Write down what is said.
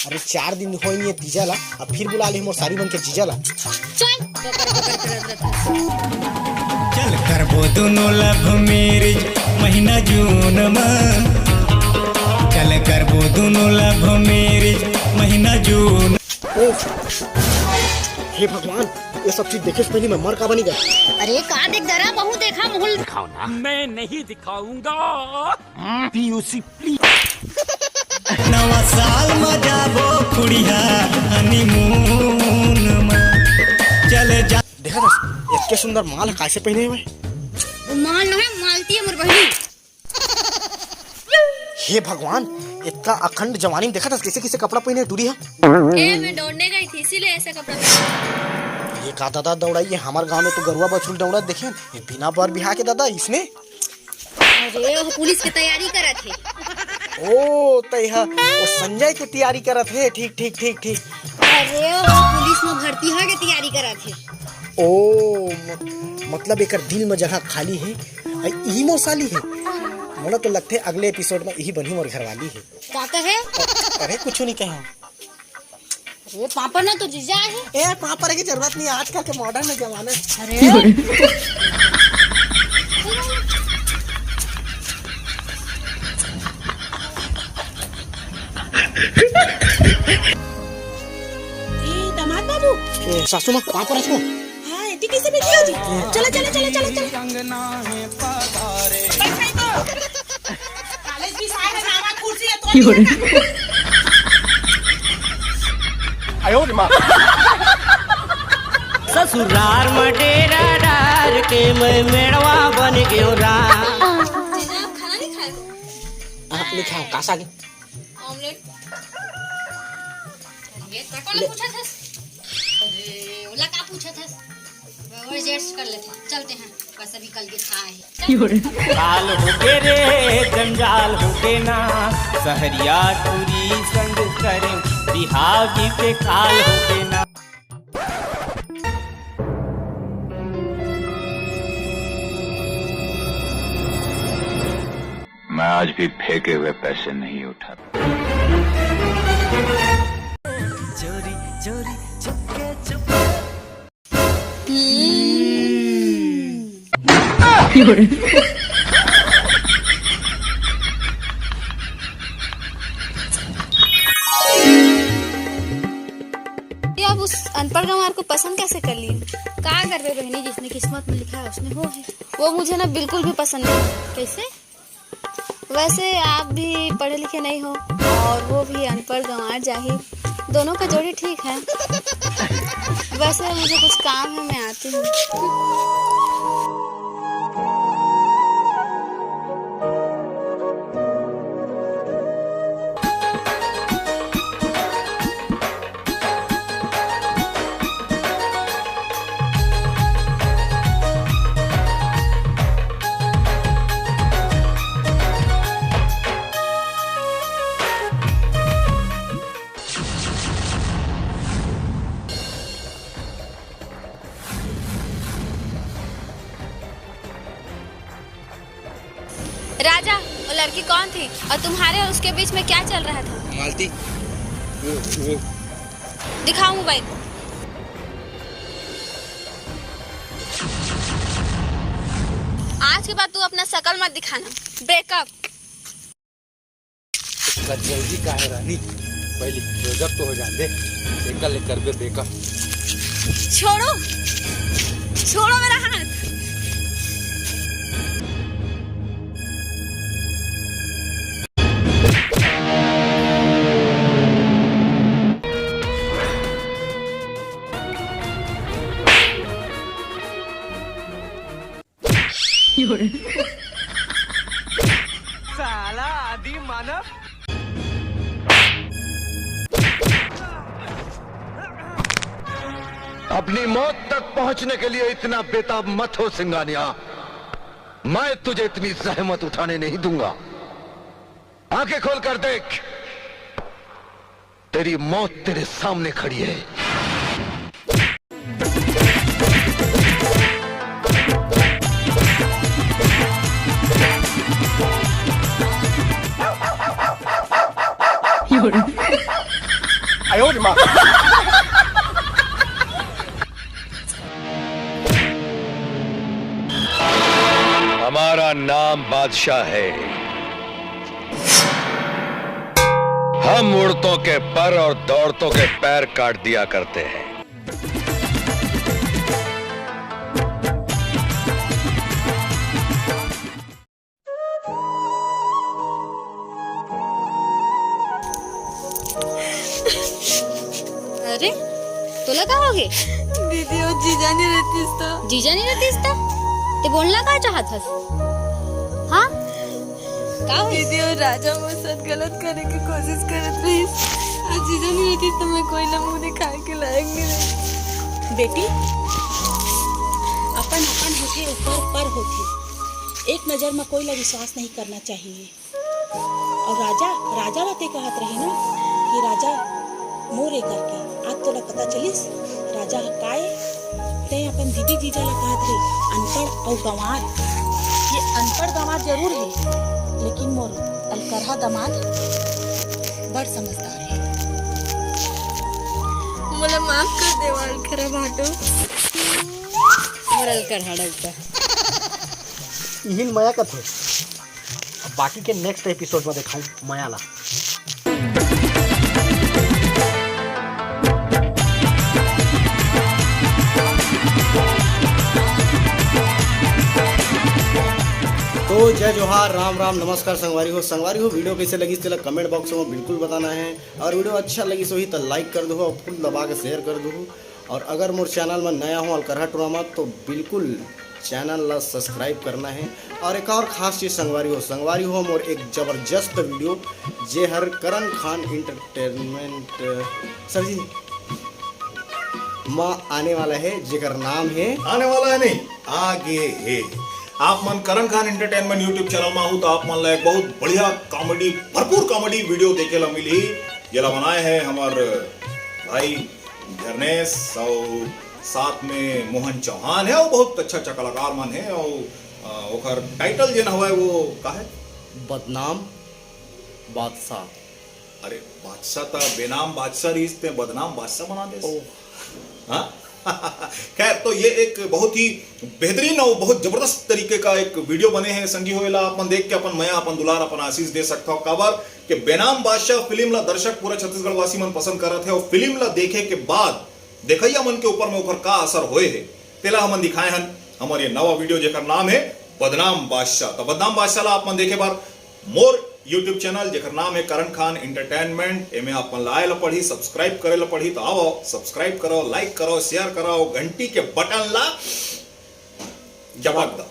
अरे 4 दिन हो नहीं है तीजा ला, अब फिर बुला ली मोर सारी बन के जीजा ला। चल करबो दोनों लव मैरिज महीना जून में, चल करबो दोनों लव मैरिज महीना जून। हे भगवान, ये सब चीज देखे से पहले मैं मर का बनी गया। अरे का देख दरा बहु देखा मुहल दिखाओ ना। मैं नहीं दिखाऊंगा। PUC please. नवा साल में जाबो कुड़िया हनीमून में, चले जा। देखा बस इतने सुंदर माल कैसे पहने हुए। माल नहीं मालती है मोर बहनी। हे भगवान, इतना अखंड जवानी में देखा था कैसे कैसे कपड़ा पहने टूरी है। मैं दौड़ने गई थी इसीलिए ऐसा कपड़ा पहना। ये का दादा दौड़ाई है हमारे गांव में तो गरुआ बछुल दौड़ा देखे बिना बर बिहा के दादा इसने। अरे वो पुलिस की तैयारी करा थे। ओ तैहा वो संजय की तैयारी करत है। ठीक ठीक ठीक ठीक। अरे वो पुलिस में भर्ती हो के तैयारी करा थे। ओ मतलब एक दिल में जगह खाली है, यही मोर साली है। मोला तो लगते अगले एपिसोड में यही बनी मोर घरवाली है। क्या कहे? अरे कुछ नहीं कहे। अरे पापा ना तो जीजा है। ए पापा की जरूरत नहीं, आजकल के मॉडर्न जमाना। अरे दामाद बाबू, सासू माँ कहाँ पर हो? हाँ एटी कैसे बैठी हो जी? चलो चलो चलो चलो चलो। कॉलेज भी साइड है, नामा कुर्सी है तो। आयो रे माँ। ससुराल में डेरा डार के मैं मेड़वा बन गयो राम। जीजा आप खाना नहीं खाए? आप नहीं खाओ कासा के ऑमलेट। ये कौन पूछा था? अरे ओला का पूछा था? वो एडजस्ट कर लेते हैं, चलते हैं, पैसा भी कल के खाए। काल होके रे जंजाल होके ना, सहरिया टूरी संग करे बिहागी पे काल होके ना। मैं आज भी फेंके हुए पैसे नहीं उठाता। चोरी चोरी चुपके चुपके। अब उस अनपढ़ गंवार को पसंद कैसे कर लिए? क्या कर रहे बहनी, जिसने किस्मत में लिखा है उसने वो है। वो मुझे ना बिल्कुल भी पसंद नहीं। कैसे? वैसे आप भी पढ़े लिखे नहीं हो और वो भी अनपढ़ गंवार जाहिर, दोनों का जोड़ी ठीक है। वैसे मुझे कुछ काम है, मैं आती हूँ। राजा, वो लड़की कौन थी और तुम्हारे और उसके बीच में क्या चल रहा था? मालती दिखाओ मोबाइल। आज के बाद तू अपना शकल मत दिखाना। ब्रेकअप। जल्दी का है रानी, पहले प्रोजेक्ट तो हो जाते निकल कर दे बेका। छोड़ो छोड़ो मेरा हाथ। साला आदि मानव। अपनी मौत तक पहुंचने के लिए इतना बेताब मत हो सिंगानिया। मैं तुझे इतनी जहमत उठाने नहीं दूंगा। आंखें खोल कर देख, तेरी मौत तेरे सामने खड़ी है। हमारा नाम बादशाह है। हम उड़तों के पर और दौड़तों के पैर काट दिया करते हैं। अरे तुला काय हो गे? दीदी और जीजा नहीं रहतीस तो जीजा नहीं रहतीस तो ते बोलना काय चाहत हस? हाँ का हो? दीदी और राजा वो साथ गलत करने की कोशिश करत रही। आज जीजा नहीं रहती तो मैं कोई मुंह दिखाए के लायक नहीं रही। बेटी अपन अपन होते ऊपर पर होते, एक नजर में कोई ला विश्वास नहीं करना चाहिए। और राजा राजा रहते कहत रहे ना कि राजा मोरे करके आज तोला पता चलिस राजा काए ते अपन दीदी जीजा ला कहत रहे अनपढ़ और गंवार। ये अनपढ़ गंवार जरूर है, लेकिन मोर अलकरहा दमाद बड़ समझदार है। मला माफ कर दे वाल खरा भाटो। मरल कर हड़ता यही माया का थे। अब बाकी के नेक्स्ट एपिसोड में दिखाई मायाला। तो जय जोहार, राम राम, नमस्कार संगवारी हो वीडियो कैसे लगी तेला कमेंट बॉक्स में बिल्कुल बताना है। और वीडियो अच्छा लगी सो ही तो लाइक कर दो और फुल दबा के शेयर कर दो। और अगर मोर चैनल में नया हो अलकरहा टूरामा तो बिल्कुल चैनल ला सब्सक्राइब करना है। और एक और ख़ास चीज़ संगवारी हो मोर एक ज़बरदस्त वीडियो जे हर करण खान इंटरटेनमेंट सर जी माँ आने वाला है, जेकर नाम है आने वाला है नहीं आगे है। आप मन करण खान एंटरटेनमेंट यूट्यूब चैनल में हूँ तो आप मन ला एक बहुत बढ़िया कॉमेडी, भरपूर कॉमेडी वीडियो देखे ला मिली। जेला बनाए हैं हमारे भाई धर्नेश और साथ में मोहन चौहान है। वो बहुत अच्छा कलाकार मन है। और ओकर टाइटल जेन हुआ है वो का है? बदनाम बादशाह। अरे बादशाह था बेनाम बादशाह रीस ते बदनाम बादशाह बना दे। हाँ खैर, तो ये एक बहुत ही बेहतरीन और बहुत जबरदस्त तरीके का एक वीडियो बने हैं संगी होएला। अपन देख के अपन मया अपन दुलार अपन आशीष दे सकता हो। काबर के बेनाम बादशाह फिल्म ला दर्शक पूरा छत्तीसगढ़ वासी मन पसंद करत है। और फिल्म ला देखे के बाद देखैया मन के ऊपर में ऊपर का असर होए है तेला हमन दिखाए हन हमारे ये नवा वीडियो जेकर नाम है बदनाम बादशाह। तो बदनाम बादशाह ला अपन देखे बार मोर यूट्यूब चैनल जेकर नाम है करण खान एंटरटेनमेंट। एमे अपन लाए ला पढ़ी, सब्सक्राइब करे ला पढ़ी तो आओ सब्सक्राइब करो, लाइक करो, शेयर करो, घंटी के बटन ला जबक दो।